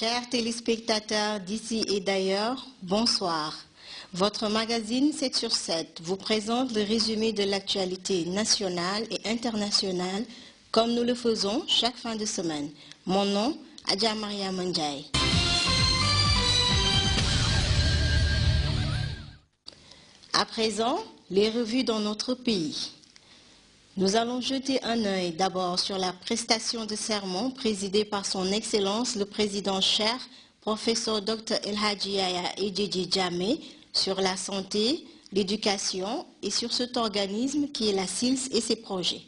Chers téléspectateurs d'ici et d'ailleurs, bonsoir. Votre magazine 7 sur 7 vous présente le résumé de l'actualité nationale et internationale comme nous le faisons chaque fin de semaine. Mon nom, Adja Maria Mandjaï. À présent, les revues dans notre pays. Nous allons jeter un œil d'abord sur la prestation de serment présidée par son Excellence le Président Cher, professeur Dr El Hadji Yaya Ejeje Jammeh, sur la santé, l'éducation et sur cet organisme qui est la SILS et ses projets.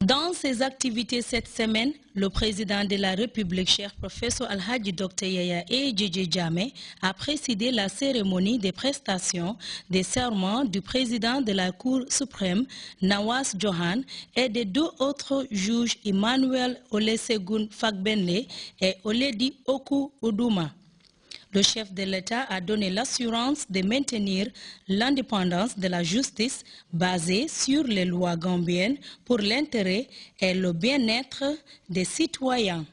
Dans ses activités cette semaine, le président de la République, cher professeur Al-Hadji Dr Yaya Ejeje Jammeh, a présidé la cérémonie des prestations des serments du président de la Cour suprême, Nawaz Johan, et des deux autres juges, Emmanuel Olusegun Fagbenle et Oledi Oku Uduma. Le chef de l'État a donné l'assurance de maintenir l'indépendance de la justice basée sur les lois gambiennes pour l'intérêt et le bien-être des citoyens.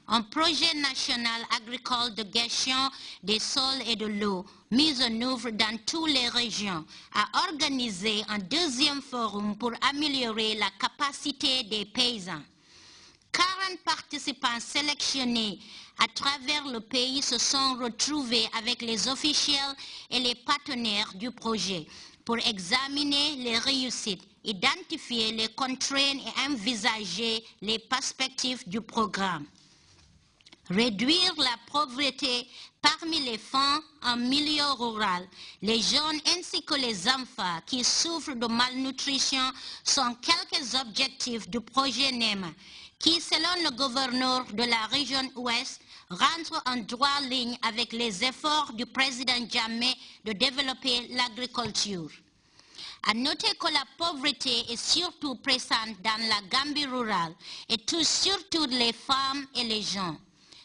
Un projet national agricole de gestion des sols et de l'eau, mis en œuvre dans toutes les régions, a organisé un deuxième forum pour améliorer la capacité des paysans. 40 participants sélectionnés à travers le pays se sont retrouvés avec les officiels et les partenaires du projet pour examiner les réussites, identifier les contraintes et envisager les perspectives du programme. Réduire la pauvreté parmi les femmes en milieu rural, les jeunes ainsi que les enfants qui souffrent de malnutrition sont quelques objectifs du projet NEMA, qui, selon le gouverneur de la région Ouest, rentre en droite ligne avec les efforts du président Jammeh de développer l'agriculture. À noter que la pauvreté est surtout présente dans la Gambie rurale et touche surtout les femmes et les jeunes.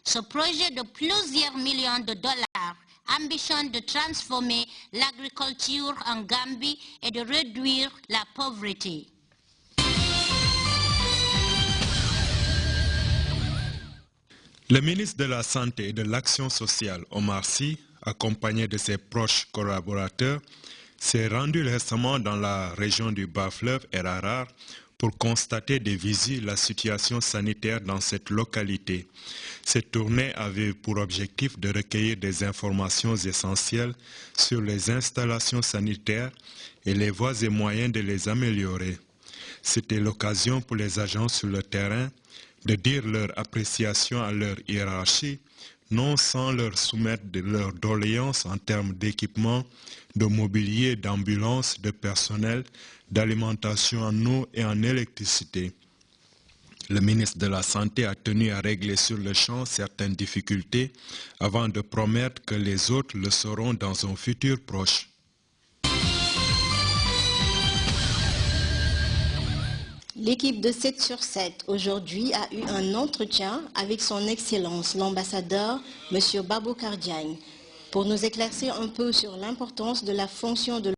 Ce projet de plusieurs millions de dollars ambitionne de transformer l'agriculture en Gambie et de réduire la pauvreté. Le ministre de la Santé et de l'Action sociale, Omar Sy, accompagné de ses proches collaborateurs, s'est rendu récemment dans la région du Bas-Fleuve et Rarar pour constater de visu la situation sanitaire dans cette localité. Cette tournée avait pour objectif de recueillir des informations essentielles sur les installations sanitaires et les voies et moyens de les améliorer. C'était l'occasion pour les agents sur le terrain de dire leur appréciation à leur hiérarchie, non sans leur soumettre de leurs doléances en termes d'équipement, de mobilier, d'ambulance, de personnel, d'alimentation en eau et en électricité. Le ministre de la Santé a tenu à régler sur le champ certaines difficultés avant de promettre que les autres le seront dans un futur proche. L'équipe de 7 sur 7 aujourd'hui a eu un entretien avec son Excellence l'ambassadeur M. Baboucar Diagne pour nous éclaircir un peu sur l'importance de la fonction de